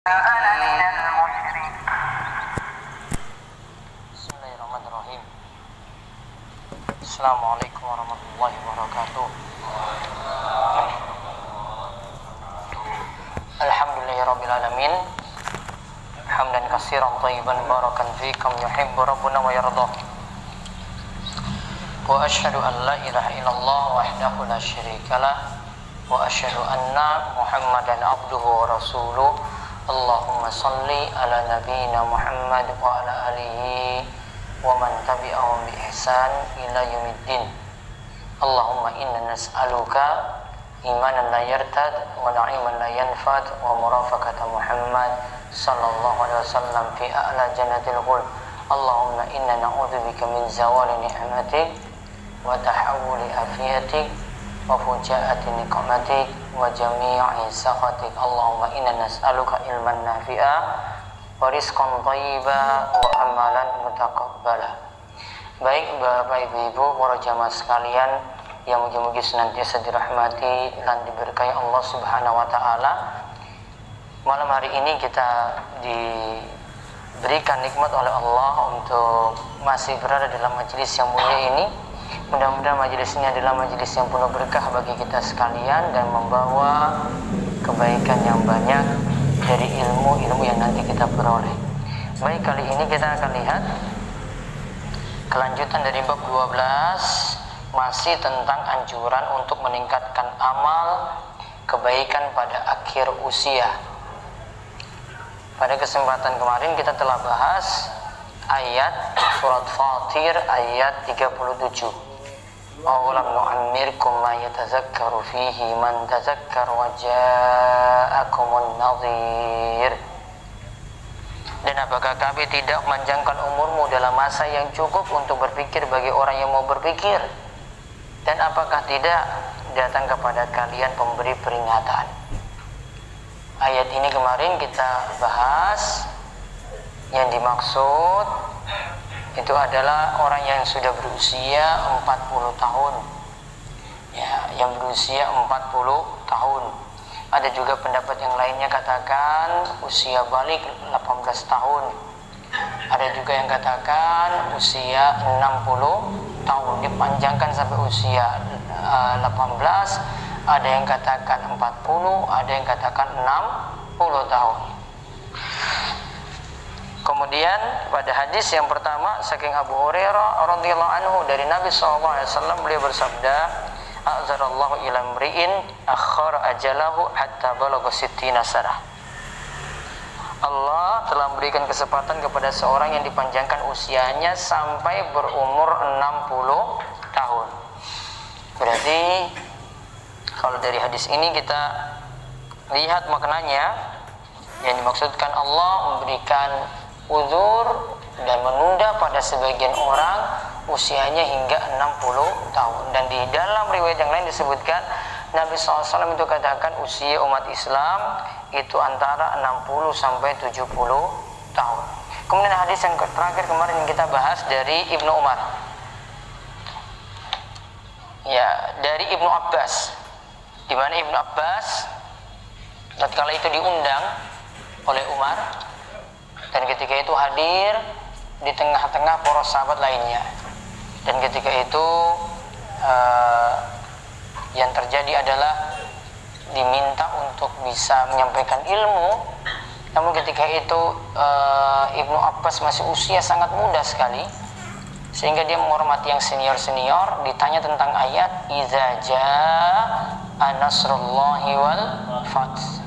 Bismillahirrahmanirrahim. Assalamualaikum warahmatullahi wabarakatuh. Alhamdulillahirabbil alamin. Hamdan katsiran thayyiban barakan fi kam yuhibbu rabbuna wa yarda. Wa asyhadu an la ilaha illallah wahdahu la syarikalah wa asyhadu anna Muhammadan abduhu wa rasuluh. Allahumma salli ala nabiyyina Muhammad wa ala alihi wa man tabi'ahum bi ihsan ila yaumiddin. Allahumma inna nas'aluka imanan la yartad wa na'iman la yanfad wa murafaqata Muhammad sallallahu alaihi wasallam fi a'la jannatil khuld. Allahumma inna na'udzubika min zawali ni'matik wa tahawuli afiyatik wa fujaati niqmatik wa jami'i sakhatik. Allahumma inna nas'aluka ilman nafi'a wa rizqan thayyiba wa amalan mutaqabbala. Baik Bapak Ibu, para jamaah sekalian yang mugi-mugi senantiasa dirahmati dan diberkahi Allah Subhanahu wa taala. Malam hari ini kita diberikan nikmat oleh Allah untuk masih berada dalam majelis yang mulia ini. Mudah-mudahan majelis ini adalah majelis yang penuh berkah bagi kita sekalian dan membawa kebaikan yang banyak dari ilmu-ilmu yang nanti kita peroleh. Baik, kali ini kita akan lihat kelanjutan dari bab 12, masih tentang anjuran untuk meningkatkan amal kebaikan pada akhir usia. Pada kesempatan kemarin kita telah bahas ayat surat Fatir ayat 37. Awalam nu'ammirkum ma yatazakkaru fihi man tazakkar wa ja'akumun nadhir. Dan apakah kami tidak memanjangkan umurmu dalam masa yang cukup untuk berpikir bagi orang yang mau berpikir? Dan apakah tidak datang kepada kalian pemberi peringatan? Ayat ini kemarin kita bahas, yang dimaksud itu adalah orang yang sudah berusia 40 tahun. Ya, yang berusia 40 tahun. Ada juga pendapat yang lainnya katakan usia balik 18 tahun. Ada juga yang katakan usia 60 tahun, dipanjangkan sampai usia 18. Ada yang katakan 40, ada yang katakan 60 tahun. Kemudian pada hadis yang pertama saking Abu Hurairah radhiyallahu anhu dari Nabi SAW, beliau bersabda, "A'zarallahu ila mri'in akhara ajalahu hatta balagha sittina sanah." Allah telah memberikan kesempatan kepada seorang yang dipanjangkan usianya sampai berumur 60 tahun. Berarti kalau dari hadis ini kita lihat maknanya, yang dimaksudkan Allah memberikan uzur dan menunda pada sebagian orang usianya hingga 60 tahun. Dan di dalam riwayat yang lain disebutkan Nabi SAW itu katakan usia umat Islam itu antara 60 sampai 70 tahun. Kemudian hadis yang terakhir kemarin yang kita bahas dari Ibnu Umar, ya, dari Ibnu Abbas, di mana Ibnu Abbas tatkala itu diundang oleh Umar, dan ketika itu hadir di tengah-tengah para sahabat lainnya. Dan ketika itu yang terjadi adalah diminta untuk bisa menyampaikan ilmu. Namun ketika itu Ibnu Abbas masih usia sangat muda sekali, sehingga dia menghormati yang senior-senior. Ditanya tentang ayat Iza jaa nasrullahi wal fath,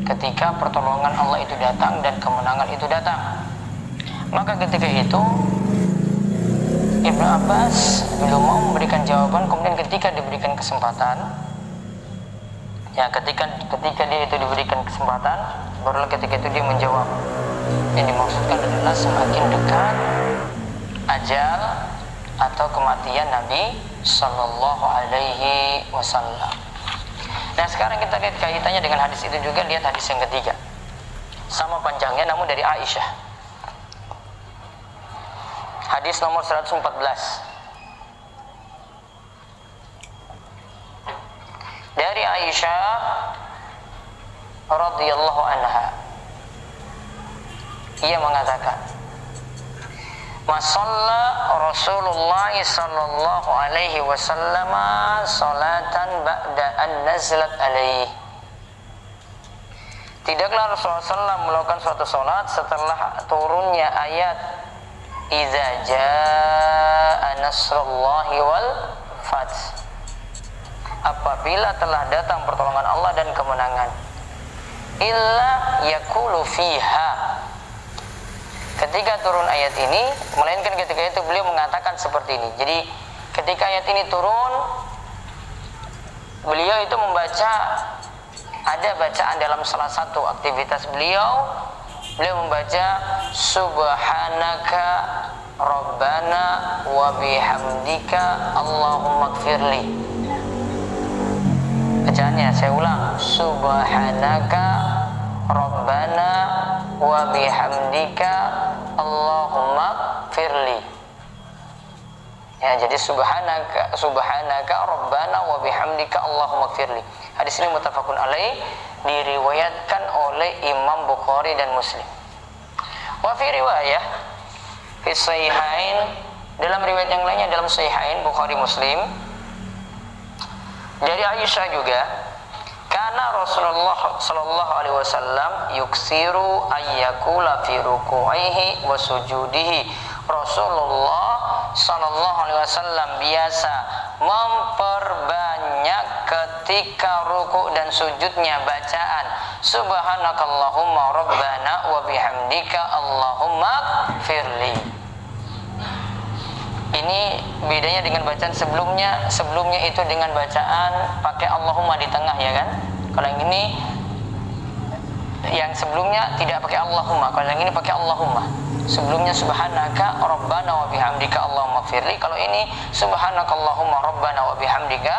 ketika pertolongan Allah itu datang dan kemenangan itu datang. Maka ketika itu Ibnu Abbas belum mau memberikan jawaban. Kemudian ketika diberikan kesempatan, ya, ketika dia itu diberikan kesempatan, barulah ketika itu dia menjawab. Yang dimaksudkan adalah semakin dekat ajal atau kematian Nabi Sallallahu Alaihi Wasallam. Nah, sekarang kita lihat kaitannya dengan hadis itu juga. Lihat hadis yang ketiga, sama panjangnya namun dari Aisyah. Hadis nomor 114. Dari Aisyah radhiyallahu anha, ia mengatakan, "Masalla Rasulullah sallallahu alaihi wasallam salatan ba'da an nazalat alaihi." Tidaklah Rasulullah SAW melakukan suatu salat setelah turunnya ayat "Idza jaa nasrullahi wal fath." Apabila telah datang pertolongan Allah dan kemenangan. Illa yaqulu fiha. Ketika turun ayat ini, melainkan ketika itu beliau mengatakan seperti ini. Jadi ketika ayat ini turun, beliau itu membaca, ada bacaan dalam salah satu aktivitas beliau membaca subhanaka rabbana wa bihamdika Allahumma gfirli. Bacaannya saya ulang, subhanaka rabbana wa bihamdika Allahumma gfirli. Ya, jadi subhanaka rabbana wa bihamdika Allahumma gfirli. Hadis ini muttafaqun alaih, diriwayatkan oleh Imam Bukhari dan Muslim. Wa fi riwayah fi sahihain, dalam riwayat yang lainnya dalam sahihain Bukhari Muslim, dari Aisyah juga, karena Rasulullah sallallahu alaihi wasallam yuksiru ayyakula fi ruku'ihi wa sujudihi. Rasulullah sallallahu alaihi wasallam biasa memperbanyak ketika ruku dan sujudnya bacaan subhanakallahumma rabbana wa bihamdika Allahumma firli. Ini bedanya dengan bacaan sebelumnya. Sebelumnya itu dengan bacaan pakai Allahumma di tengah, ya kan? Kalau yang ini, yang sebelumnya tidak pakai Allahumma, kalau yang ini pakai Allahumma. Sebelumnya subhanaka rabbana wa bihamdika Allahumma firli. Kalau ini subhanakallahumma rabbana wa bihamdika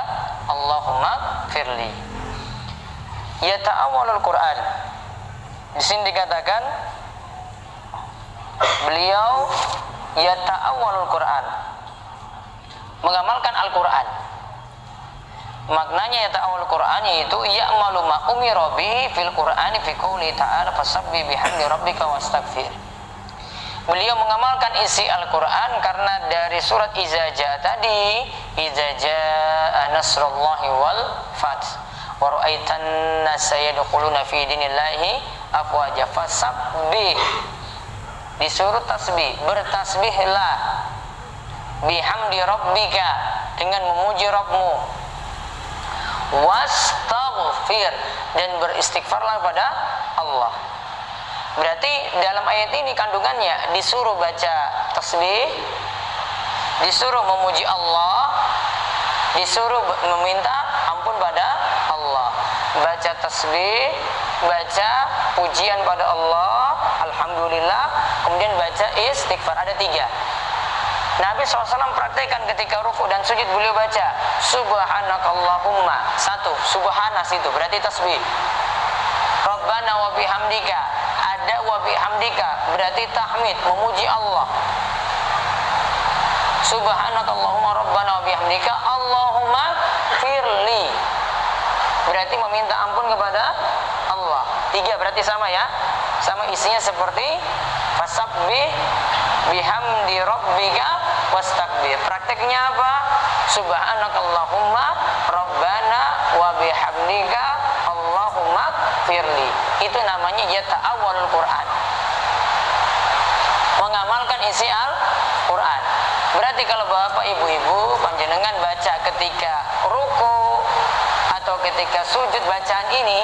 Allahumma firli. Yata'awwalul Quran. Di sini dikatakan beliau yata'awwalul Quran, mengamalkan Al-Quran. Maknanya yata'awwalul Quran yaitu ya'malu ma umira bihi fil Qur'ani fi qouli ta'ala fasabbih bihamdi rabbika wastaghfir. Beliau mengamalkan isi Al-Quran karena dari surat Iza Jaa tadi, Iza Jaa nasrullahi wal fath wa ra'aitan nasa yadkhuluna fi dinillahi afwaja fasabbih. Disuruh tasbih, bertasbihlah bihamdi rabbika, dengan memuji Rabbmu, wastaghfir, dan beristighfarlah pada Allah. Berarti dalam ayat ini kandungannya disuruh baca tasbih, disuruh memuji Allah, disuruh meminta ampun pada Allah. Baca tasbih, baca pujian pada Allah, alhamdulillah, kemudian baca istighfar. Ada 3. Nabi SAW praktekkan ketika ruku dan sujud, beliau baca subhanakallahumma. 1, subhana situ berarti tasbih. Rabbana wa bihamdika, ada wa bihamdika berarti tahmid, memuji Allah. Subhanakallahumma rabbana wa bihamdika Allahumma firli, berarti meminta ampun kepada Allah. 3 berarti sama, ya, sama isinya seperti fasabbih bihamdi rabbika wastakbir. Prakteknya apa? Subhanakallahumma rabbana wa bihamdika Allahumma firli. Itu namanya yata'awwalul Quran, mengamalkan isi Al-Quran. Berarti kalau bapak ibu-ibu panjenengan baca ketika ruku atau ketika sujud bacaan ini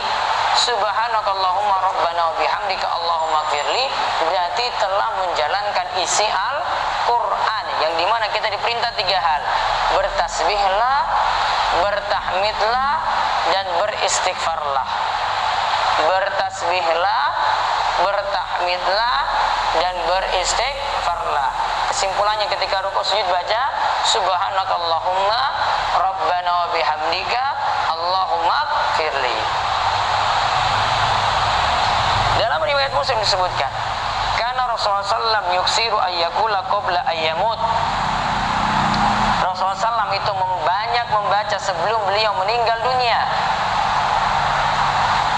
subhanakallahumma rabbana wa bihamdika Allahumma firli, berarti telah menjalankan isi Al-Quran, yang dimana kita diperintah 3 hal: bertasbihlah, bertahmidlah, dan beristighfarlah. Bertasbihlah, bertahmidlah, dan beristighfarlah. Kesimpulannya ketika rukuk sujud baca subhanakallahumma rabbana wa bihamdika Allahumma firli. Dalam riwayat Muslim disebutkan, karena Rasulullah SAW yuksiru ayyakula qabla ayyamut. Rasulullah SAW itu banyak membaca sebelum beliau meninggal dunia.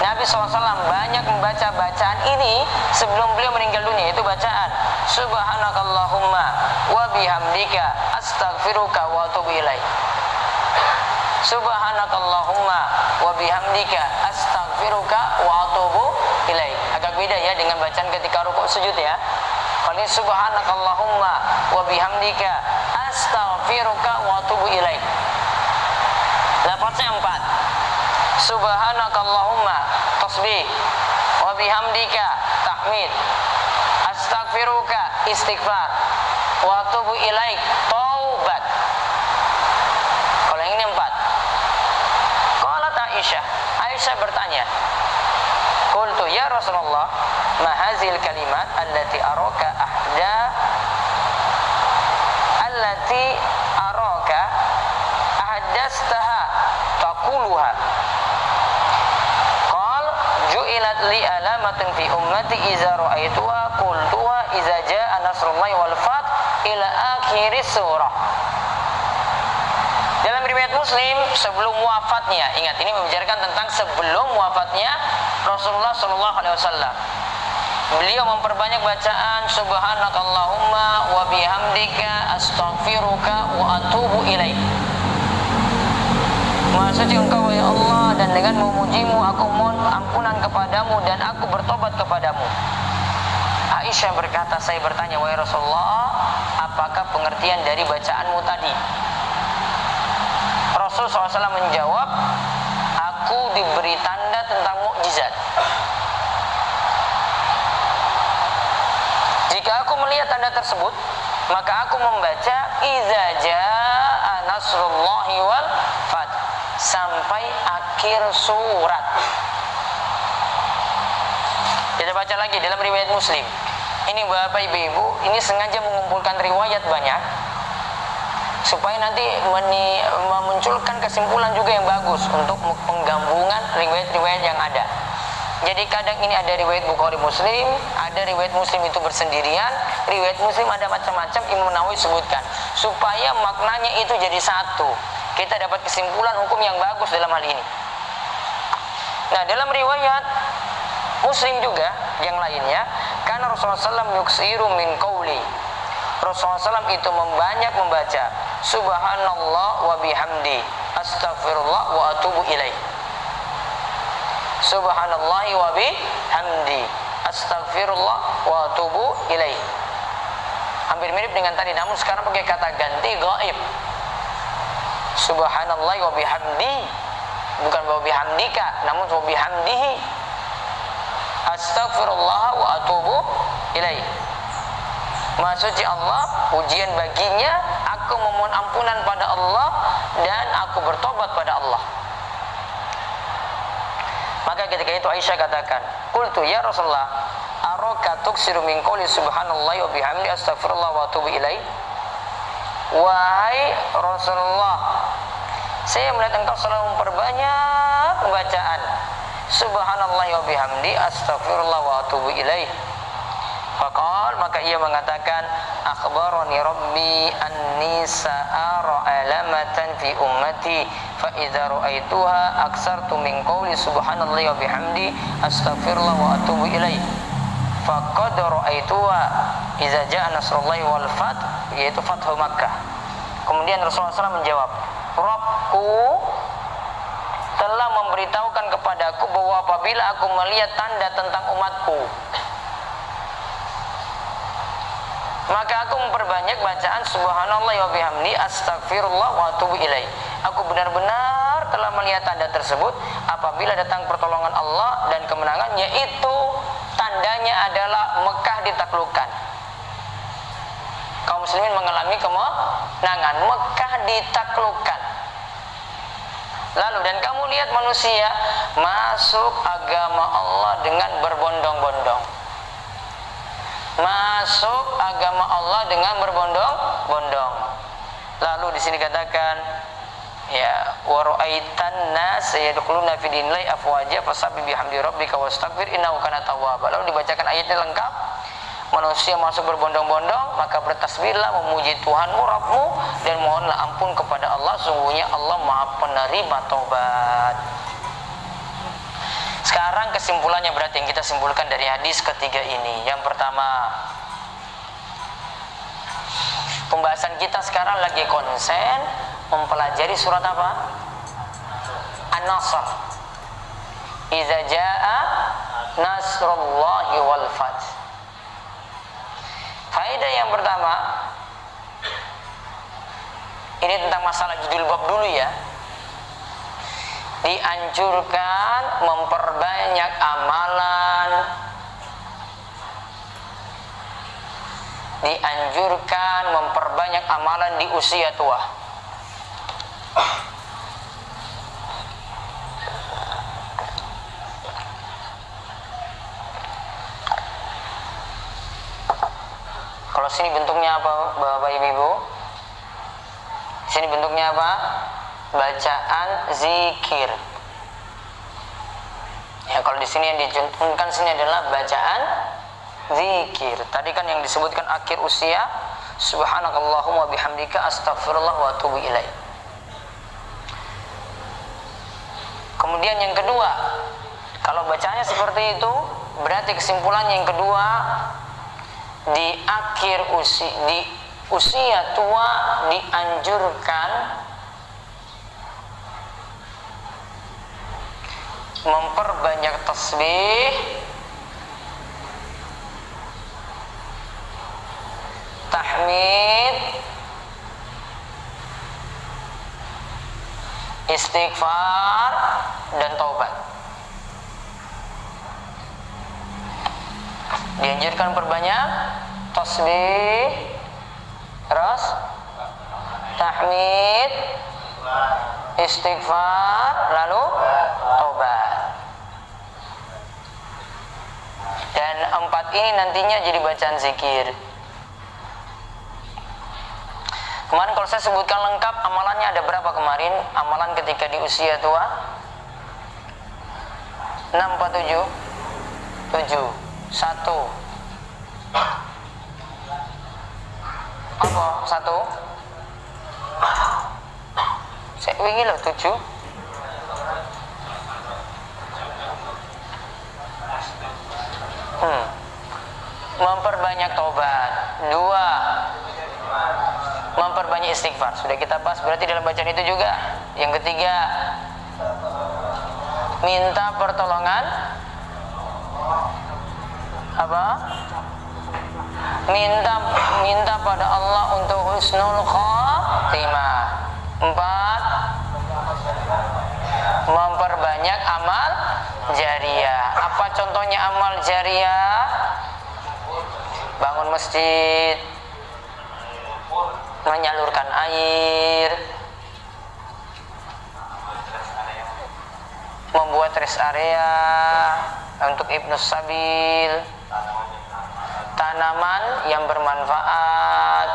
Nabi SAW banyak membaca bacaan ini sebelum beliau meninggal dunia, yaitu bacaan Subhanakallahumma wa bihamdika astaghfiruka wa atubu ilaik. Subhanakallahumma wa bihamdika astaghfiruka wa atubu ilaik. Agak beda ya dengan bacaan ketika rukuk sujud ya. Kalau ini subhanakallahumma wa bihamdika astaghfiruka wa atubu ilaik. Lafaznya 4. Subhanakallahumma tasbih, wa bihamdika tahmid, astaghfiruka istighfar, wa atubu ilaik taubat. Kalau yang ini 4. Qalat Aisyah bertanya, qultu ya Rasulullah, ma hazil kalimat allati araka ahdastaha taquluha. Qal ju'ilat li alamatin fi ummati iza ra'aituha qultuha iza jaa nasrullahi wal fath ila akhir surah. Dalam riwayat Muslim sebelum wafatnya, ingat ini membicarakan tentang sebelum wafatnya Rasulullah SAW. Beliau memperbanyak bacaan subhanakallahumma wa bihamdika astaghfiruka wa atubu ilaik. Maha suci Engkau ya Allah, dan dengan memujimu aku mohon ampunan kepadamu dan aku bertobat kepadamu. Aisyah berkata, saya bertanya, wahai Rasulullah, apakah pengertian dari bacaanmu tadi? Rasul SAW menjawab, aku diberi tanda tentang mukjizat. Jika aku melihat tanda tersebut, maka aku membaca iza jaa nasrullahi wal fath sampai akhir surat. Kita baca lagi dalam riwayat Muslim. Ini Bapak Ibu, ini sengaja mengumpulkan riwayat banyak supaya nanti memunculkan kesimpulan juga yang bagus untuk penggabungan riwayat-riwayat yang ada. Jadi kadang ini ada riwayat Bukhari Muslim, ada riwayat Muslim itu bersendirian, riwayat Muslim ada macam-macam. Imam Nawawi sebutkan supaya maknanya itu jadi satu. Kita dapat kesimpulan hukum yang bagus dalam hal ini. Nah, dalam riwayat Muslim juga yang lainnya, karena Rasulullah SAW yuksiru min qawli. Rasulullah SAW itu membanyak membaca subhanallah wa bihamdi astaghfirullah wa atubu ilaih. Subhanallah wa bihamdi astaghfirullah wa atubu ilaih. Hampir mirip dengan tadi, namun sekarang pakai kata ganti gaib. Subhanallah wa bihamdi, bukan wa bihamdika, namun wa bihamdihi. Astaghfirullah wa atubu ilaih. Maha suci Allah, pujian baginya, aku memohon ampunan pada Allah dan aku bertobat pada Allah. Maka ketika itu Aisyah katakan, qultu ya Rasulullah, araka tuksiru min qouli subhanallah wa bihamdi astaghfirullah wa atubu ilaih. Wahai Rasulullah, saya melihat engkau selalu memperbanyak bacaan subhanallah wa bihamdi astaghfirullah wa atubu ilaih. Faqal, maka ia mengatakan, akhbarani rabbi anni sa'ara alamatan fi ummati fa idza ra'aituha aksartu min qawli subhanallahi wa bihamdi astaghfirullah wa atubu ilaih. Faqad ra'aituha idza ja'a nasrullahi wal fath, yaitu Fathu Makkah. Kemudian Rasulullah SAW menjawab, Rabbku telah memberitahukan kepadaku bahwa apabila aku melihat tanda tentang umatku, maka aku memperbanyak bacaan subhanallah wa bihamdi astaghfirullah wa atubu ilaih. Aku benar-benar telah melihat tanda tersebut apabila datang pertolongan Allah dan kemenangan, yaitu tandanya adalah Mekah ditaklukkan. Kaum muslimin mengalami kemenangan, Mekah ditaklukkan. Lalu dan kamu lihat manusia masuk agama Allah dengan berbondong-bondong. Masuk agama Allah dengan berbondong-bondong. Lalu di sini katakan, ya wa ra'aitan nas yadkhuluna fi dinillahi afwaja fasabbih bihamdi rabbika wastaghfir innahu kana tawwaba. Lalu dibacakan ayatnya lengkap. Manusia masuk berbondong-bondong, maka bertasbihlah memuji Tuhanmu Rabbmu dan mohonlah ampun kepada Allah, sungguhnya Allah Maha penerima taubat. Sekarang Sekarang kesimpulannya berarti yang kita simpulkan dari hadis ketiga ini. Yang pertama, pembahasan kita sekarang lagi konsen mempelajari surat apa? An-Nasr. Idza jaa nasrullahi wal fath. Faedah yang pertama, ini tentang masalah judul bab dulu ya. Dianjurkan memperbanyak amalan, dianjurkan memperbanyak amalan di usia tua. Kalau sini bentuknya apa, Bapak Ibu? Sini bentuknya apa? Bacaan zikir. Ya, kalau di sini yang dicontohkan sini adalah bacaan zikir. Tadi kan yang disebutkan akhir usia, subhanakallahumma bihamdika astaghfirullah wa atubu ilaih. Kemudian yang kedua, kalau bacanya seperti itu, berarti kesimpulannya yang kedua, di akhir usia tua dianjurkan memperbanyak tasbih, tahmid, istighfar, dan taubat. Dianjurkan perbanyak tasbih, terus tahmid, istighfar, lalu taubat. Dan 4 ini nantinya jadi bacaan zikir. Kemarin kalau saya sebutkan lengkap amalannya ada berapa kemarin? Amalan ketika di usia tua 6 atau 7? 7. 1. Apa? 1? Saya wingi loh 7. Memperbanyak taubat. 2. Memperbanyak istighfar. Sudah kita bahas berarti dalam bacaan itu juga. Yang ketiga, minta pertolongan apa? Minta pada Allah untuk husnul khatimah. 4. Memperbanyak amal jariyah. Apa contohnya amal jariyah? Bangun masjid, menyalurkan air, membuat rest area untuk Ibnus Sabil, tanaman yang bermanfaat,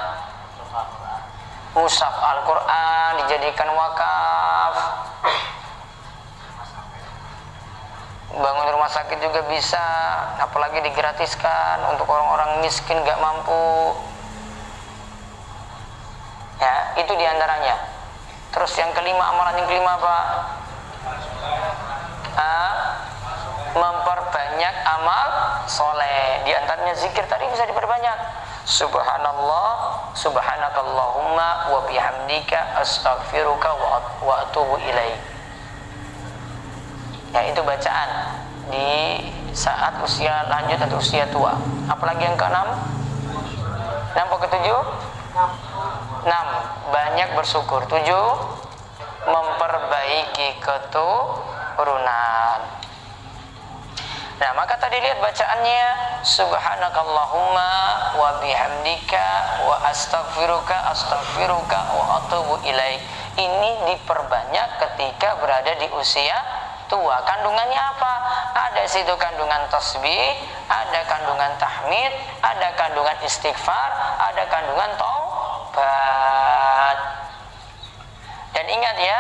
mushaf Al-Quran dijadikan wakaf, bangun rumah sakit juga bisa, apalagi digratiskan untuk orang-orang miskin gak mampu. Ya, itu diantaranya. Terus yang kelima, amalan yang kelima apa? Memperbanyak amal soleh. Diantaranya zikir tadi bisa diperbanyak. Subhanallah, subhanakallahumma wa bihamdika astaghfiruka wa atubu ilaih. Ya, itu bacaan di saat usia lanjut atau usia tua. Apalagi yang ke-6? 6 atau ke-7? 6. Banyak bersyukur. 7. Memperbaiki keturunan. Nah, maka tadi lihat bacaannya, subhanakallahumma wa bihamdika wa astaghfiruka wa atubu ilaik. Ini diperbanyak ketika berada di usia tua. Kandungannya apa? Ada situ kandungan tasbih, ada kandungan tahmid, ada kandungan istighfar, ada kandungan taubat. Dan ingat ya,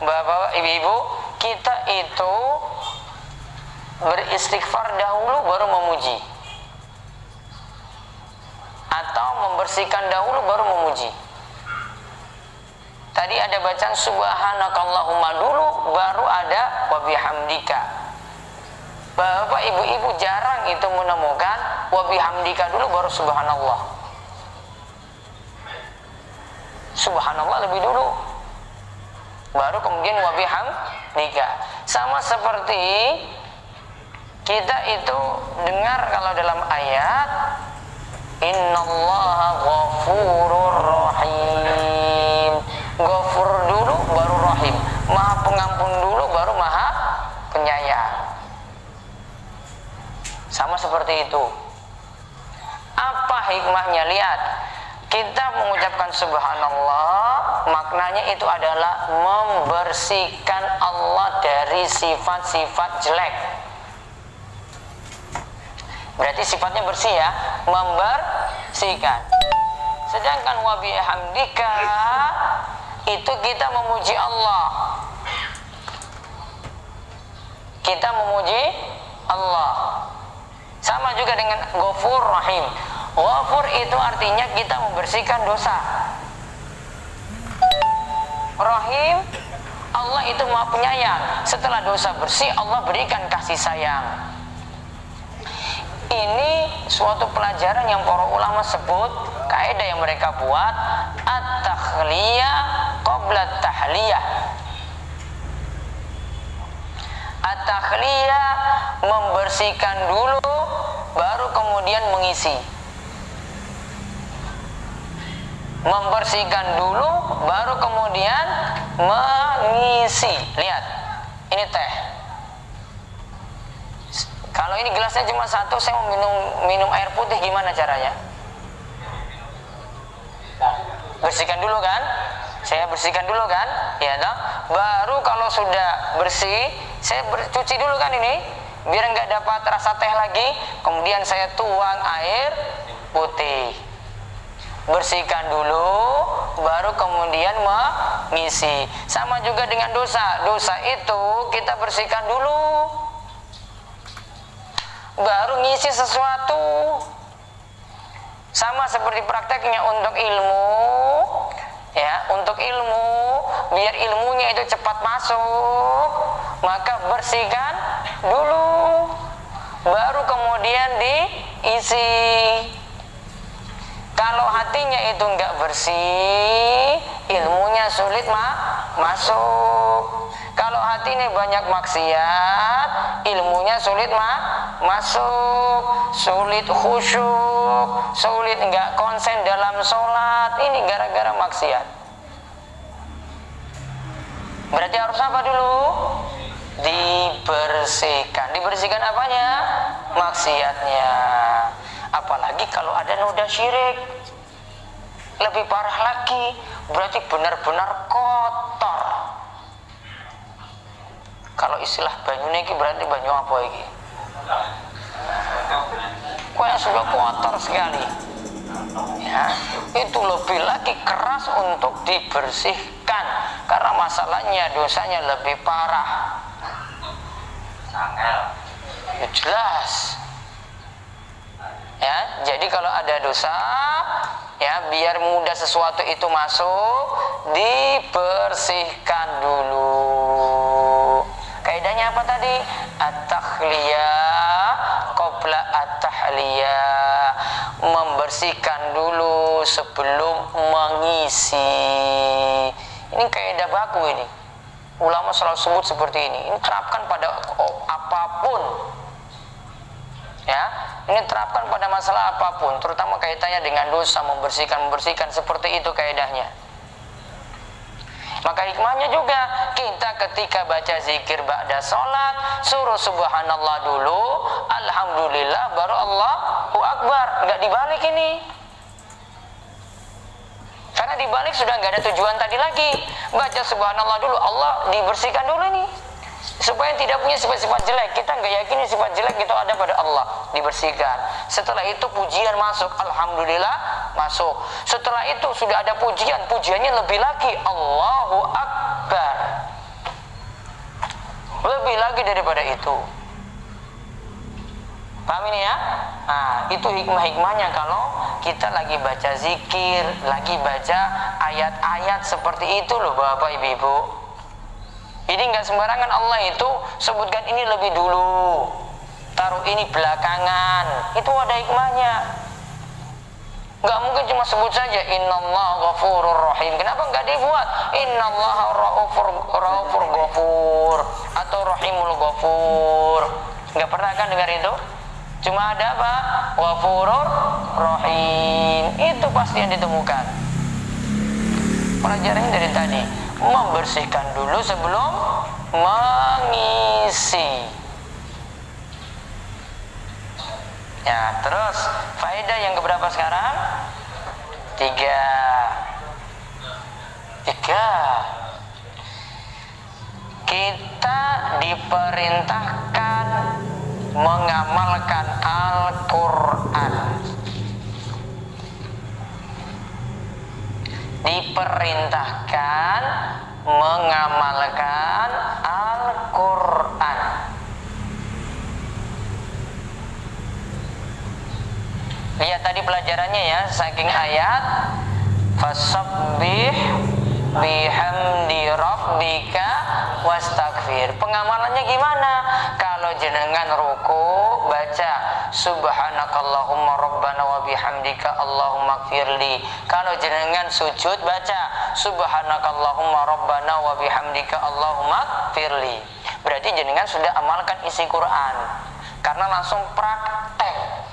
Bapak, Ibu, kita itu beristighfar dahulu baru memuji, atau membersihkan dahulu baru memuji. Tadi ada bacaan subhanakallahumma dulu, baru ada wa bihamdika. Bapak ibu-ibu jarang itu menemukan wa bihamdika dulu baru subhanallah. Subhanallah lebih dulu, baru kemudian wa bihamdika. Sama seperti kita itu dengar kalau dalam ayat innallaha ghafurur rahim. Ghafur dulu baru rahim. Maha pengampun dulu baru maha penyayang. Sama seperti itu. Apa hikmahnya? Lihat, kita mengucapkan subhanallah, maknanya itu adalah membersihkan Allah dari sifat-sifat jelek. Berarti sifatnya bersih ya, membersihkan. Sedangkan wa bihamdika itu kita memuji Allah. Kita memuji Allah. Sama juga dengan Ghafur Rahim. Ghafur itu artinya kita membersihkan dosa. Rahim, Allah itu maha penyayang. Setelah dosa bersih, Allah berikan kasih sayang. Ini suatu pelajaran yang para ulama sebut, kaidah yang mereka buat, at-takhliyah qabla tahliyah. At-takhliyah, membersihkan dulu baru kemudian mengisi. Membersihkan dulu baru kemudian mengisi. Lihat, ini teh. Kalau ini gelasnya cuma satu, saya mau minum air putih, gimana caranya? Bersihkan dulu kan? Saya bersihkan dulu kan? Ya toh? Baru kalau sudah bersih, saya cuci dulu kan ini, biar nggak dapat rasa teh lagi. Kemudian saya tuang air putih. Bersihkan dulu, baru kemudian mengisi. Sama juga dengan dosa. Dosa itu kita bersihkan dulu, baru ngisi sesuatu. Sama seperti prakteknya untuk ilmu, ya, untuk ilmu, biar ilmunya itu cepat masuk, maka bersihkan dulu, baru kemudian diisi. Kalau hatinya itu nggak bersih, ilmunya sulit masuk. Kalau hati ini banyak maksiat, ilmunya sulit masuk, sulit khusyuk, sulit nggak konsen dalam sholat. Ini gara-gara maksiat. Berarti harus apa dulu? Dibersihkan. Dibersihkan apanya? Maksiatnya. Apalagi kalau ada noda syirik, lebih parah lagi, berarti benar-benar kotor. Kalau istilah banyune iki berarti banyu apa iki? Yang sudah kotor sekali. Ya, itu lebih lagi keras untuk dibersihkan karena masalahnya dosanya lebih parah. Ya, jelas. Ya, jadi kalau ada dosa, ya, biar mudah sesuatu itu masuk, dibersihkan dulu. Kaidahnya apa tadi? At-takhliyah qabla at-tahliyah. Membersihkan dulu sebelum mengisi. Ini kaidah baku ini. Ulama selalu sebut seperti ini. Ini terapkan pada apapun. Ya, ini terapkan pada masalah apapun, terutama kaitannya dengan dosa, membersihkan seperti itu kaidahnya. Maka hikmahnya juga, kita ketika baca zikir ba'da sholat, suruh subhanallah dulu, alhamdulillah, baru Allahu Akbar. Nggak dibalik ini. Karena dibalik sudah nggak ada tujuan tadi lagi. Baca subhanallah dulu, Allah dibersihkan dulu ini, supaya tidak punya sifat-sifat jelek. Kita nggak yakin sifat jelek itu ada pada Allah, dibersihkan. Setelah itu pujian masuk, alhamdulillah masuk. Setelah itu sudah ada pujian, pujiannya lebih lagi, Allahu Akbar, lebih lagi daripada itu. Paham ini ya? Nah, itu hikmah-hikmahnya kalau kita lagi baca zikir, lagi baca ayat-ayat seperti itu loh Bapak Ibu. Ini nggak sembarangan Allah itu sebutkan ini lebih dulu. taruh ini belakangan. Itu ada hikmahnya. Gak mungkin cuma sebut saja innallaha ghafurur rahim. Kenapa gak dibuat innallaha raufur ghafur atau rahimul ghafur? Gak pernah kan dengar itu? Cuma ada apa? Ghafurur rahim. Itu pasti yang ditemukan. Pelajarannya dari tadi, membersihkan dulu sebelum mengisi. Ya, terus faedah yang keberapa sekarang? 3. Kita diperintahkan mengamalkan Al-Quran. Diperintahkan mengamalkan Al-Quran. Lihat tadi pelajarannya ya, saking ayat fasabbih bihamdi rabbika wastaghfir. Pengamalannya gimana? Kalau jenengan ruku baca subhanakallahumma rabbana wa bihamdika allahumma ighfirli. Kalau jenengan sujud baca subhanakallahumma rabbana wa bihamdika allahumma ighfirli. Berarti jenengan sudah amalkan isi Quran karena langsung praktek.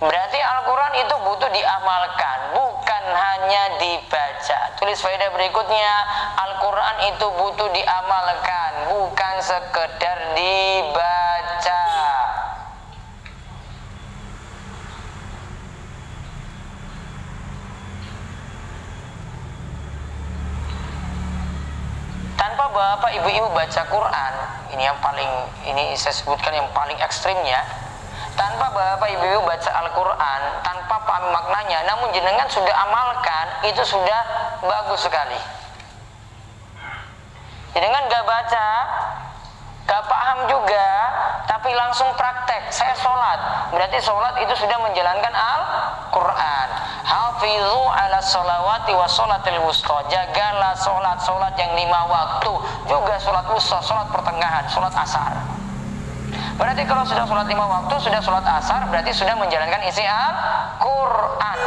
Berarti Al-Quran itu butuh diamalkan, bukan hanya dibaca. Tulis faedah berikutnya, Al-Quran itu butuh diamalkan, bukan sekedar dibaca. Tanpa bapak ibu-ibu baca Quran, ini saya sebutkan yang paling ekstrimnya. Tanpa bapak ibu baca Al-Quran, tanpa paham maknanya, namun jenengan sudah amalkan, itu sudah bagus sekali. Jenengan gak baca, gak paham juga, tapi langsung praktek, saya sholat, berarti sholat itu sudah menjalankan Al-Quran. Hafizu ala sholawati wa sholatil wusta. Jagalah sholat yang 5 waktu, juga sholat wusta, sholat pertengahan, sholat asar. Berarti kalau sudah sholat 5 waktu, sudah sholat asar, berarti sudah menjalankan isi Al-Quran.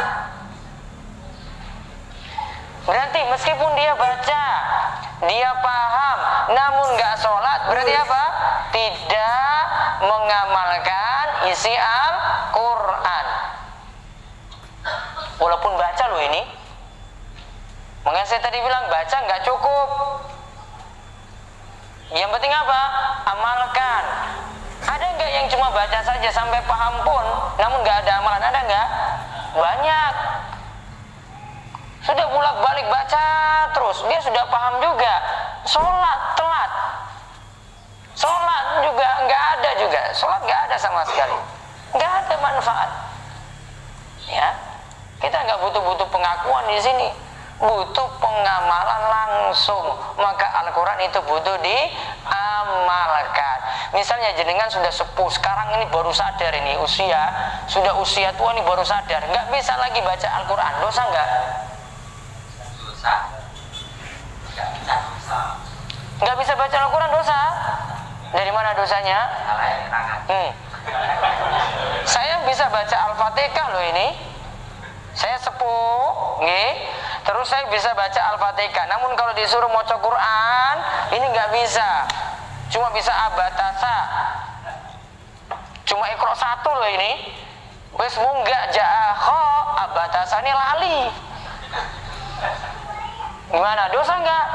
Berarti meskipun dia baca, dia paham, namun gak sholat, berarti apa? Tidak mengamalkan isi Al-Quran. Walaupun baca loh ini. Makanya saya tadi bilang baca gak cukup. Yang penting apa? Amalkan. Ada nggak yang cuma baca saja sampai paham pun, namun nggak ada amalan? Ada nggak? Banyak. Sudah bolak-balik baca terus, dia sudah paham juga. Sholat telat, sholat juga nggak ada juga. Sholat nggak ada sama sekali, nggak ada manfaat. Ya, kita nggak butuh pengakuan di sini. Butuh pengamalan langsung. Maka Al-Quran itu butuh diamalkan. Misalnya jenengan sudah sepuh, sekarang ini baru sadar, ini sudah usia tua, ini baru sadar, nggak bisa lagi baca Al-Quran, dosa nggak? Nggak bisa baca Al-Quran, dosa? Dari mana dosanya? Saya bisa baca Al-Fatihah loh ini. Saya sepuh, terus saya bisa baca Al-Fatihah. Namun kalau disuruh maca Quran, ini nggak bisa. Cuma bisa abatasa. Cuma Iqra 1 loh ini. Wes munggah ja'akho abatasa ini lali. Gimana? Dosa nggak?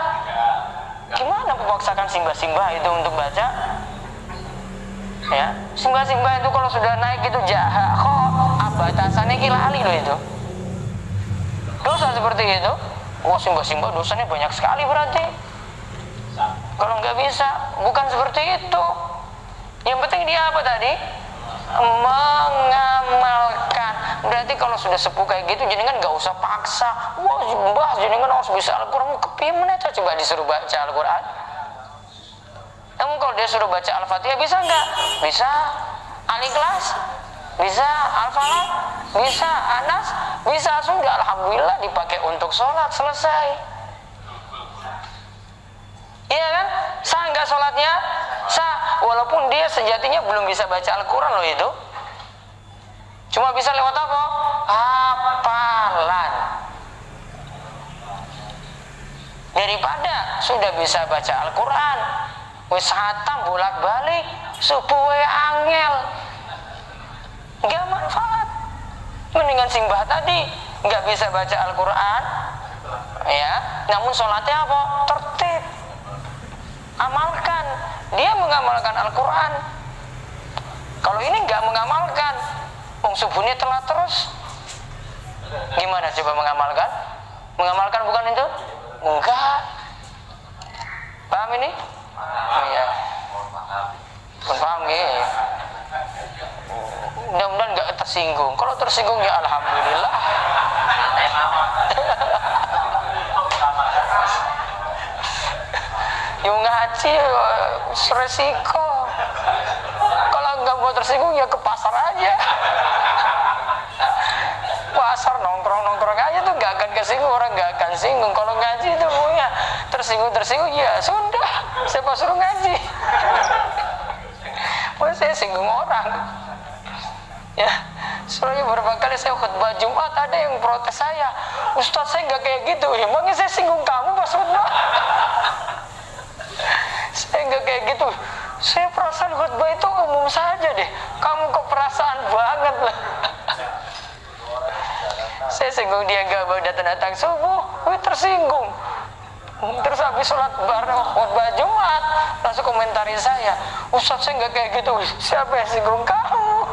Gimana memaksakan simbah-simbah itu untuk baca? Ya, simbah-simbah itu kalau sudah naik itu ja'akho abatasa ini lali loh itu. Dosa seperti itu. Wah, simbah-simbah dosanya banyak sekali berarti. Kalau nggak bisa, bukan seperti itu. Yang penting dia apa tadi? Mengamalkan. Berarti kalau sudah sepuh kayak gitu, jenengan nggak usah paksa. Wah, mbah, jenengan harus bisa Al-Quran. Kepimen aja coba disuruh baca Al-Quran. Namun kalau dia suruh baca Al-Fatihah, bisa nggak? Bisa. Al-Ikhlas? Bisa. Al-Falaq? Bisa. Anas? Bisa. Sudah, alhamdulillah dipakai untuk sholat, selesai. Iya kan? Sah nggak sholatnya? dipaksa, walaupun dia sejatinya belum bisa baca Al-Quran loh itu. Cuma bisa lewat apa? Hafalan. Daripada sudah bisa baca Al-Quran, wis hatam bolak-balik, subuh angel, gak manfaat. Mendingan simbah tadi gak bisa baca Al-Quran, ya, namun sholatnya apa? Tertib. Amalkan. Dia mengamalkan Al-Quran. Kalau ini gak mengamalkan, subuhnya telat terus, gimana coba mengamalkan? Mengamalkan bukan itu? Enggak. Paham ini? Oh iya. Paham ya? Mudah-mudahan enggak tersinggung. Kalau tersinggung ya alhamdulillah. Yang ngaji resiko. Kalau enggak mau tersinggung ya ke pasar aja. Pasar nongkrong aja tuh gak akan kesinggung, orang gak akan singgung. Kalau ngaji itu punya tersinggung ya sudah, siapa suruh ngaji? Wah, saya singgung orang. Ya, soalnya beberapa kali saya khutbah Jumat ada yang protes saya, Ustadz saya gak kayak gitu. Emangnya saya singgung kamu pas khutbah? Saya gak kayak gitu. Saya perasaan khutbah itu umum saja deh. Kamu kok perasaan banget lah. Saya singgung dia gak baru datang subuh, tersinggung. Terus habis sholat bareng khutbah Jumat, langsung komentari saya, Ustadz saya gak kayak gitu. Siapa yang singgung kamu?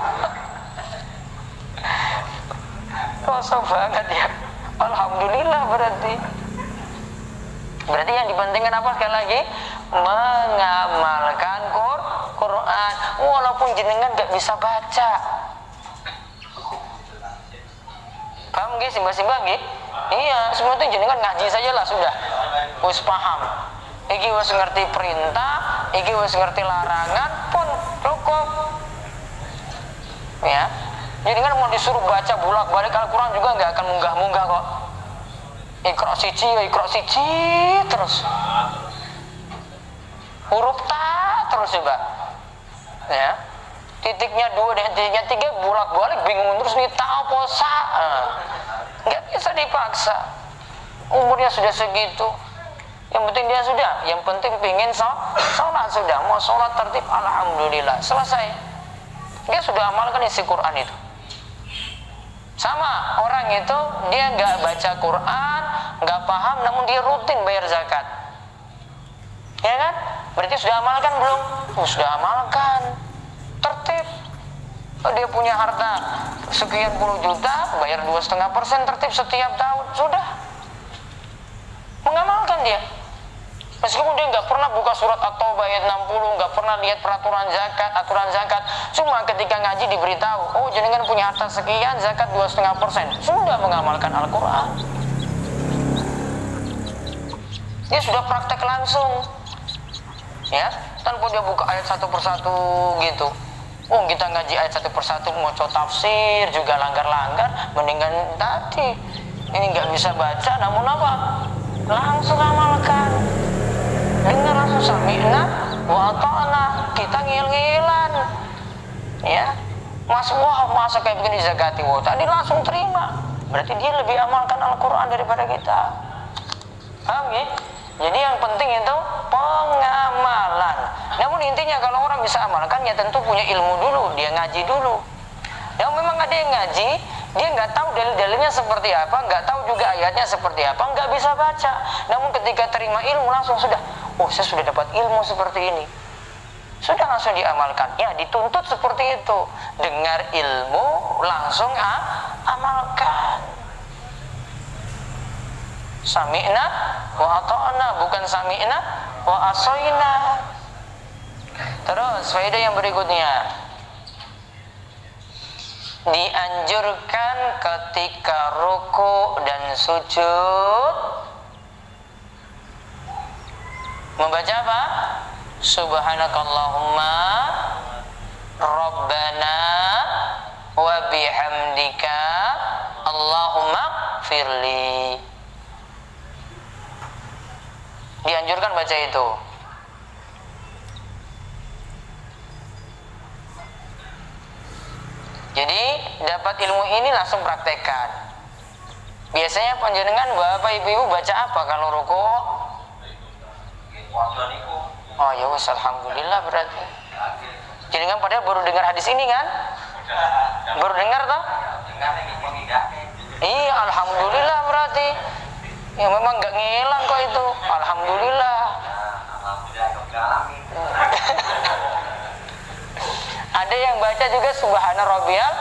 Kosong banget ya. Alhamdulillah berarti yang dipentingkan apa sekali lagi? Mengamalkan Quran. Walaupun jenengan gak bisa baca. Paham nggih simbah-simbah nggih? Iya, semua itu jenengan ngaji saja lah sudah. Wis paham. Iki wis ngerti perintah, iki wis ngerti larangan pun cukup. Ya. Jadi kan mau disuruh baca bolak-balik Al-Quran juga nggak akan munggah-munggah kok. Iqra siji terus. Huruf ta terus coba. Ya. Titiknya 2 dan titiknya 3 bolak-balik bingung terus nih tak apa sa. Nggak bisa dipaksa. Umurnya sudah segitu. Yang penting dia sudah, yang penting pingin sholat sudah, mau sholat tertib alhamdulillah selesai. Dia sudah amalkan isi Quran itu. Sama orang itu dia nggak baca Quran, nggak paham, namun dia rutin bayar zakat. Ya kan? Berarti sudah amalkan belum? Sudah amalkan. Tertib. Kalau dia punya harta sekian puluh juta, bayar 2,5% tertib setiap tahun, sudah mengamalkan dia. Meskipun dia nggak pernah buka surat At-Taubah ayat 60, nggak pernah lihat aturan zakat, cuma ketika ngaji diberitahu, oh jenengan punya harta sekian, zakat 2,5%, sudah mengamalkan Al-Quran. Dia sudah praktek langsung, ya, tanpa dia buka ayat satu persatu gitu. Oh kita ngaji ayat satu persatu, mau coba tafsir juga langgar-langgar, mendingan tadi ini nggak bisa baca, namun apa? Langsung amalkan. Dengar langsung sami'na wa ata'na, kita ngil-ngilan. Ya. Mas wah masa kayak begini zakati, wah tadi langsung terima. Berarti dia lebih amalkan Al-Qur'an daripada kita. Paham ya? Jadi yang penting itu pengamalan. Namun intinya kalau orang bisa amalkan ya tentu punya ilmu dulu, dia ngaji dulu. Yang memang ada yang ngaji, dia nggak tahu dalil-dalilnya seperti apa, nggak tahu juga ayatnya seperti apa, nggak bisa baca. Namun ketika terima ilmu langsung sudah, oh saya sudah dapat ilmu seperti ini, sudah langsung diamalkan. Ya dituntut seperti itu, dengar ilmu langsung amalkan. Sami'na wa ata'na, bukan sami'na wa asoina. Terus faedah yang berikutnya, dianjurkan ketika ruku dan sujud membaca apa? Subhanakallahumma Rabbana wa bihamdika Allahumma firli. Dianjurkan baca itu. dapat ilmu ini langsung praktekkan. Biasanya panjenengan bapak ibu baca apa kalau rukuk? Oh ya wes, alhamdulillah berarti. Jenengan padahal baru dengar hadis ini kan? Baru dengar toh? Iya, alhamdulillah berarti. Ya memang nggak ngilang kok itu. Alhamdulillah. Ada yang baca juga subhana rabbiyal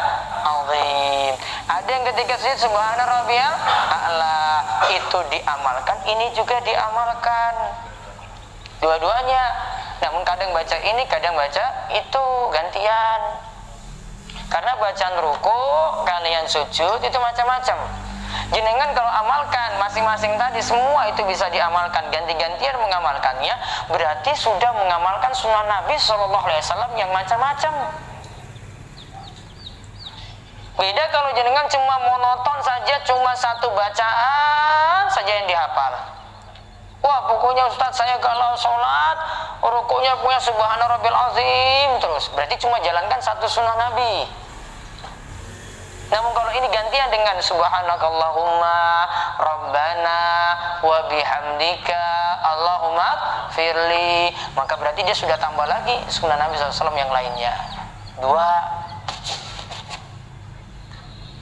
azim. Ada yang ketika sujud subhana rabbiyal a'la, itu diamalkan, ini juga diamalkan. Dua-duanya. Namun kadang baca ini, kadang baca itu, gantian. Karena bacaan ruku, kalian sujud itu macam-macam. Jenengan kalau amalkan masing-masing tadi semua itu bisa diamalkan, ganti-gantian mengamalkannya, berarti sudah mengamalkan sunnah Nabi SAW yang macam-macam. Beda kalau jenengan cuma monoton saja, cuma satu bacaan saja yang dihafal. Wah, pokoknya Ustadz saya kalau sholat rukunya punya subhana rabbil azim terus, berarti cuma jalankan satu sunnah Nabi. Namun kalau ini gantian dengan subhanakallahumma rabbana wa bihamdika allahumma firli, maka berarti dia sudah tambah lagi sunnah Nabi SAW yang lainnya. Dua.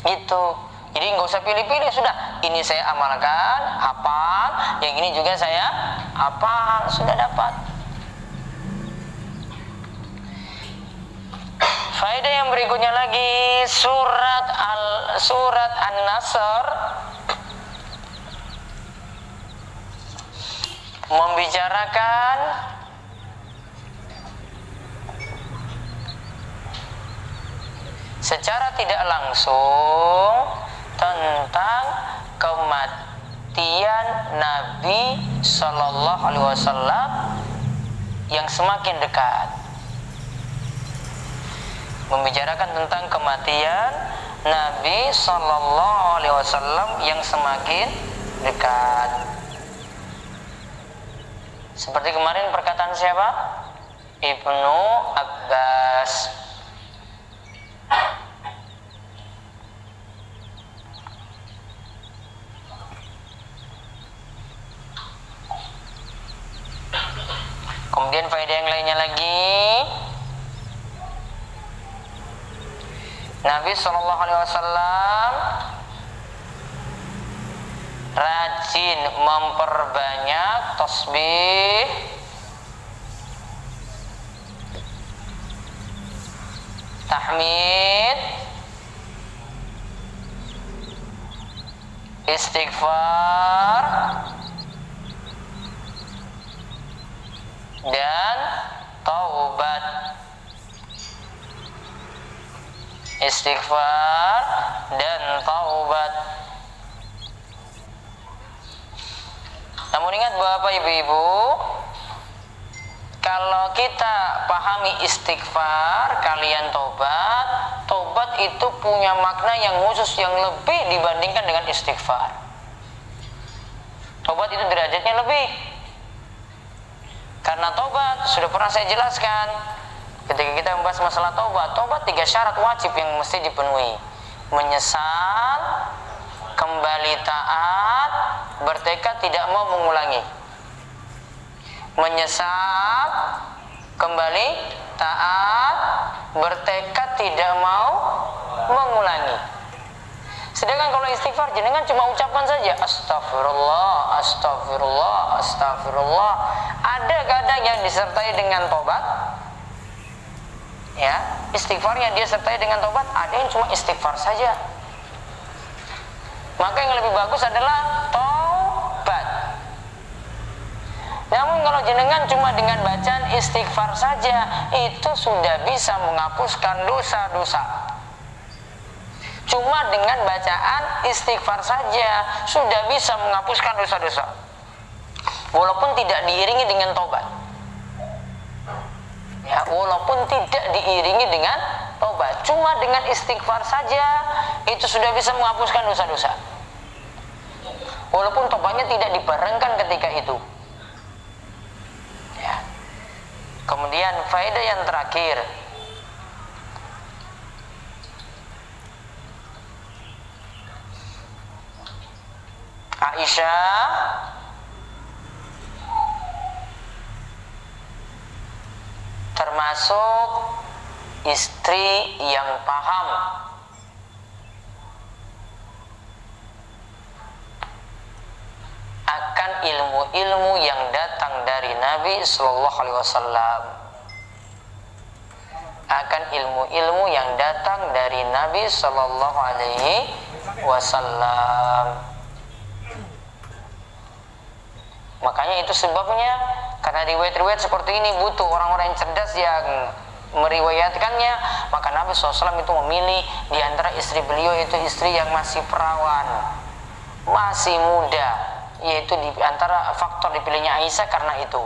Itu. Jadi nggak usah pilih-pilih, sudah. Ini saya amalkan, hafal. Yang ini juga saya hafal, sudah dapat. Faedah yang berikutnya lagi, surat An-Nasr membicarakan secara tidak langsung tentang kematian Nabi Sallallahu Alaihi Wasallam yang semakin dekat. Membicarakan tentang kematian Nabi Sallallahu Alaihi Wasallam yang semakin dekat. Seperti kemarin perkataan siapa? Ibnu Abbas. Kemudian faedah yang lainnya lagi, Nabi Shallallahu Alaihi Wasallam rajin memperbanyak tasbih, tahmid, istighfar, dan taubat. Istighfar dan taubat. Namun ingat Bapak Ibu-ibu, kalau kita pahami istighfar kalian taubat, taubat itu punya makna yang khusus yang lebih dibandingkan dengan istighfar. Taubat itu derajatnya lebih. Karena taubat sudah pernah saya jelaskan ketika kita membahas masalah taubat. Taubat 3 syarat wajib yang mesti dipenuhi: menyesal, kembali taat, bertekad tidak mau mengulangi. Menyesal, kembali taat, bertekad tidak mau mengulangi. Sedangkan kalau istighfar jenengan cuma ucapan saja, astagfirullah, astagfirullah, astagfirullah. Ada kadang yang disertai dengan tobat, ya, istighfar yang dia sertai dengan tobat. Ada yang cuma istighfar saja. Maka yang lebih bagus adalah tobat. Namun kalau jenengan cuma dengan bacaan istighfar saja, itu sudah bisa menghapuskan dosa-dosa. Cuma dengan bacaan istighfar saja sudah bisa menghapuskan dosa-dosa, walaupun tidak diiringi dengan tobat. Ya, walaupun tidak diiringi dengan tobat, cuma dengan istighfar saja itu sudah bisa menghapuskan dosa-dosa, walaupun tobatnya tidak dibarengkan ketika itu. Ya. Kemudian faedah yang terakhir, Aisyah termasuk istri yang paham akan ilmu-ilmu yang datang dari Nabi Sallallahu Alaihi Wasallam, akan ilmu-ilmu yang datang dari Nabi Sallallahu Alaihi Wasallam. Makanya itu sebabnya, karena riwayat-riwayat seperti ini butuh orang-orang yang cerdas yang meriwayatkannya, maka Nabi SAW itu memilih di antara istri beliau itu istri yang masih perawan, masih muda, yaitu di antara faktor dipilihnya Aisyah karena itu.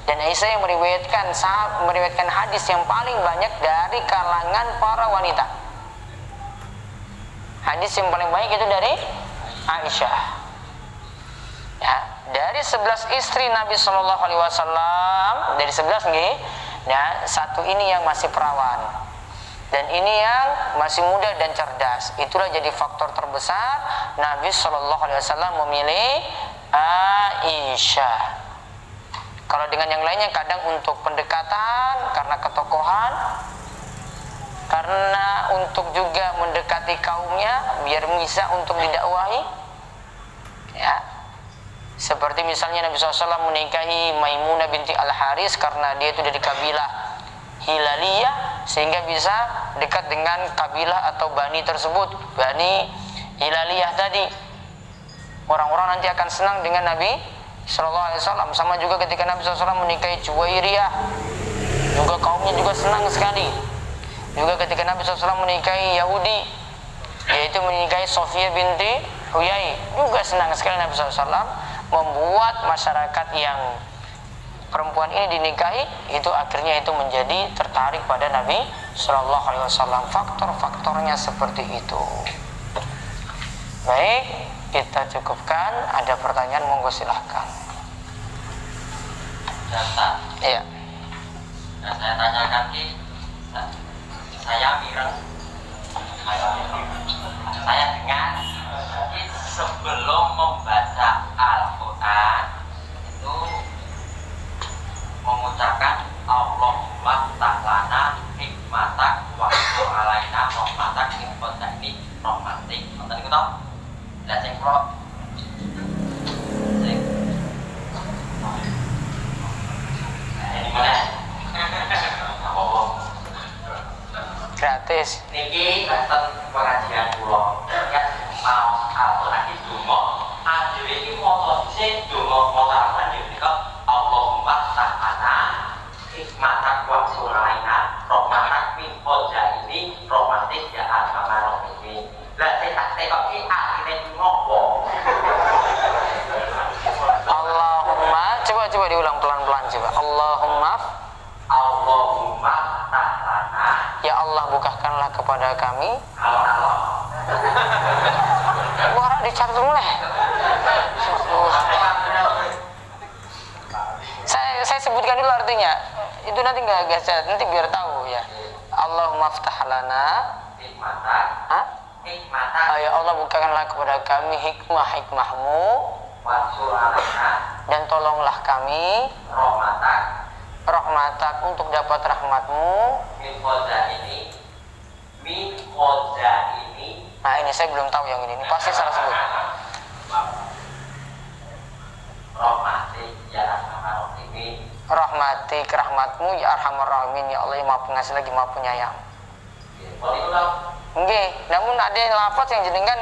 Dan Aisyah yang meriwayatkan hadis yang paling banyak dari kalangan para wanita. Hadis yang paling banyak itu dari Aisyah. Ya, dari 11 istri Nabi Shallallahu Alaihi Wasallam, dari 11 nggih, ya, satu ini yang masih perawan dan ini yang masih muda dan cerdas. Itulah jadi faktor terbesar Nabi Shallallahu Alaihi Wasallam memilih Aisyah. Kalau dengan yang lainnya kadang untuk pendekatan, karena ketokohan, karena untuk juga mendekati kaumnya biar bisa untuk didakwahi, ya. Seperti misalnya Nabi SAW menikahi Maimunah binti Al-Haris karena dia itu dari kabilah Hilaliyah, sehingga bisa dekat dengan kabilah atau bani tersebut, Bani Hilaliyah tadi. Orang-orang nanti akan senang dengan Nabi SAW. Sama juga ketika Nabi SAW menikahi Juwairiyah, juga kaumnya juga senang sekali. Juga ketika Nabi SAW menikahi Yahudi, yaitu menikahi Sofia binti Huyai, juga senang sekali Nabi SAW. Membuat masyarakat yang perempuan ini dinikahi itu akhirnya itu menjadi tertarik pada Nabi Sallallahu Alaihi Wasallam. Faktor-faktornya seperti itu. Baik, kita cukupkan. Ada pertanyaan, monggo silahkan. Data. Iya. Nah, saya tanyakan saya mireng. Saya dengar sebelum membaca Al-Quran itu mengucapkan Allahumma ta'lana hikmatak wa alaina rahmatak min ini rahmatik. Nonton iku to? Lah sing kula sing ini mana? Gratis. Niki wonten pengajian kula kan mau Al-Quran iki donga adewe iki maca sing donga maca nika Allahumma ta'ala hikmatak wa sulaina rahmatak min ini rahmatik ya arhamar rahimin. Lah sing tak tekoki artine ngopo? Allahumma, coba diulang pelan-pelan coba. Allahumma ta'ala, ya Allah bukakanlah kepada kami. Allah Wah, dicatat mulai. Saya sebutkan dulu artinya. Itu nanti nggak catat, nanti biar tahu ya. Allahumma ftah lana hikmatak. Ya Allah bukakanlah kepada kami hikmah-hikmahmu Wa sulaina dan tolonglah kami rahmatak untuk dapat rahmatmu. min ini. Nah ini saya belum tahu yang ini pasti salah sebut. Rahmatik, rahmatmu ya arhamar rahimin, ya Allah yang maha pengasih lagi maha penyayang. Nggih, namun ada yang lafaz yang jenengan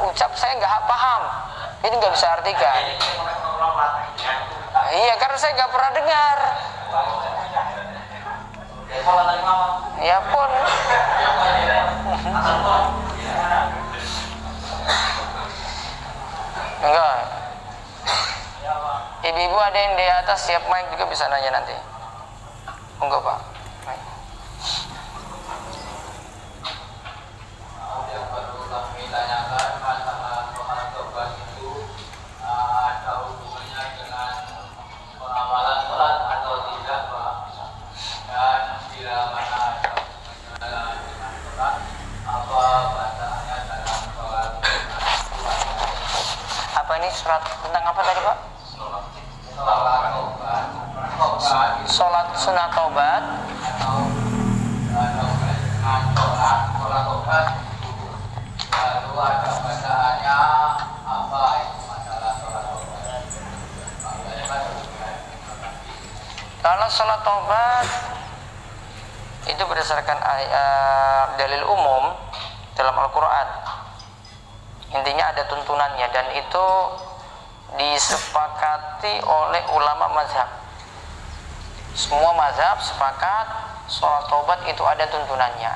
ucap saya nggak paham, ini nggak bisa artikan. Iya, karena saya nggak pernah dengar. Ya pun. Enggak. Ibu-ibu ada yang di atas siap mic juga bisa nanya nanti. Enggak Pak. Mic. Yang perlu kami tanyakan masalah soal tobat itu ada hubungannya dengan pengawalan sholat atau tidak Pak? Dan bila mana ada hubungannya dengan sholat, apa bacaannya dalam sholat? ini surat tentang apa tadi Pak? Sholat sunat taubat. Lalu ada bacaannya apa itu masalah sholat taubat? Kalau sholat taubat itu berdasarkan dalil umum dalam Al-Quran. Intinya ada tuntunannya dan itu disepakati oleh ulama mazhab. Semua mazhab sepakat sholat taubat itu ada tuntunannya.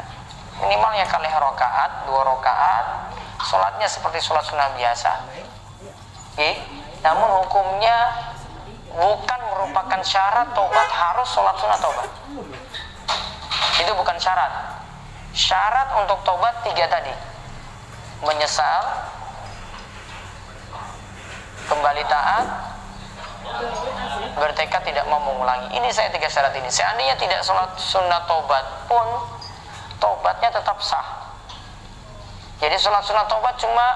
Minimalnya kali rakaat, 2 rakaat, sholatnya seperti sholat sunnah biasa. Namun hukumnya bukan merupakan syarat taubat harus sholat sunnah taubat. Itu bukan syarat. Syarat untuk taubat 3 tadi: menyesal, kembali taat, bertekad tidak mau mengulangi. Ini saya 3 syarat ini. Seandainya tidak sholat sunnah taubat pun taubatnya tetap sah. Jadi sholat sunnah taubat cuma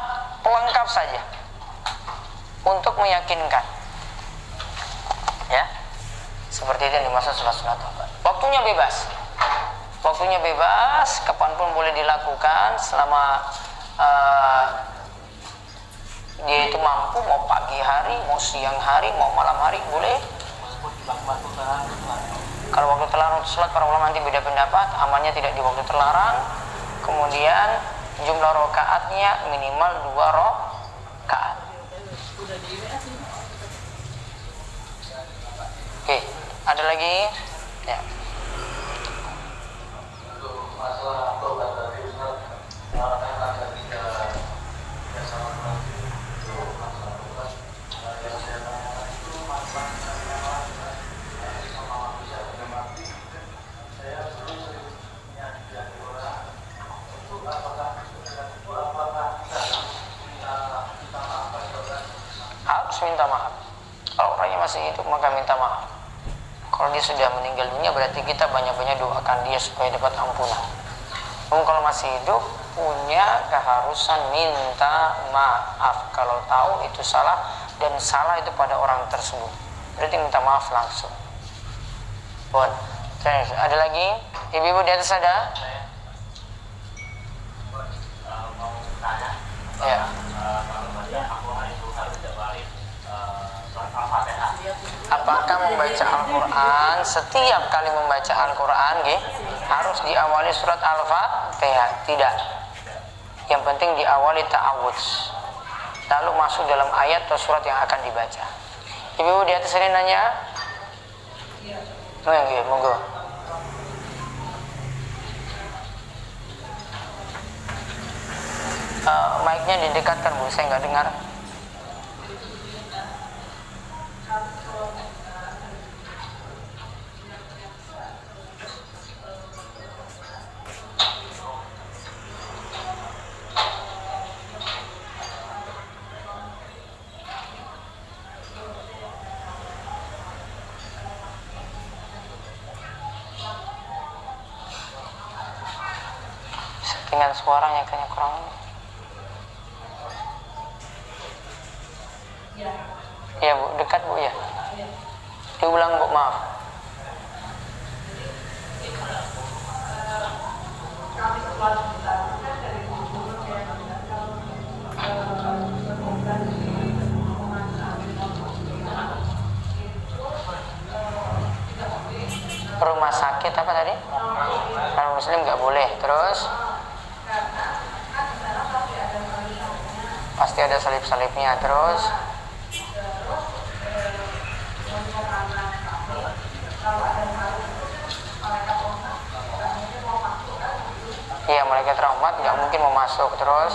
pelengkap saja untuk meyakinkan. Ya, seperti itu yang dimaksud sholat sunnah taubat. Waktunya bebas. Waktunya bebas, kapanpun boleh dilakukan selama dia itu mampu, mau pagi hari, mau siang hari, mau malam hari boleh. Kalau waktu terlarang untuk sholat, para ulama nanti beda pendapat. Amannya tidak di waktu terlarang. Kemudian jumlah rakaatnya minimal 2 rakaat. Oke, ada lagi? Ya. Masalah taubat tadi Ustaz, orang ada 3 sama itu masalah taubat yang saya tanyakan itu masalah sama bisa mati. Saya sering menyajikan orang itu apakah kita minta maaf pada orang? Harus minta maaf. Kalau orangnya masih hidup maka minta maaf. Kalau dia sudah meninggal dunia berarti kita banyak-banyak doakan dia supaya dapat ampunan. Namun kalau masih hidup punya keharusan minta maaf kalau tahu itu salah dan salah itu pada orang tersebut. Berarti minta maaf langsung. Bon, ada lagi? Ibu-ibu di atas ada? Mau tanya, Ya. kalau baca Al-Quran itu harus jawabin surat Al-Fatihah. Apakah membaca Al-Quran setiap kali membaca Al-Quran harus diawali surat Al-Fatihah? Tidak. Yang penting diawali ta'awudz, lalu masuk dalam ayat atau surat yang akan dibaca. Ibu di atas ini nanya? Monggo. Mic-nya didekatkan Bu, saya nggak dengar. Settingan suaranya kayaknya kurang. Ya Bu, dekat Bu ya. Diulang Bu, maaf. Rumah sakit apa tadi? Kalau muslim nggak boleh. Terus pasti ada salib-salibnya. Terus iya, malaikat rahmat nggak mungkin mau masuk. Terus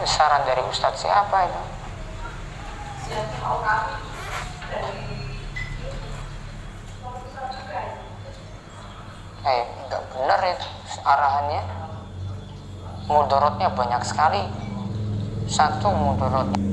saran dari Ustadz siapa itu? Nggak benar itu arahannya. Mudorotnya banyak sekali. Satu, mudorotnya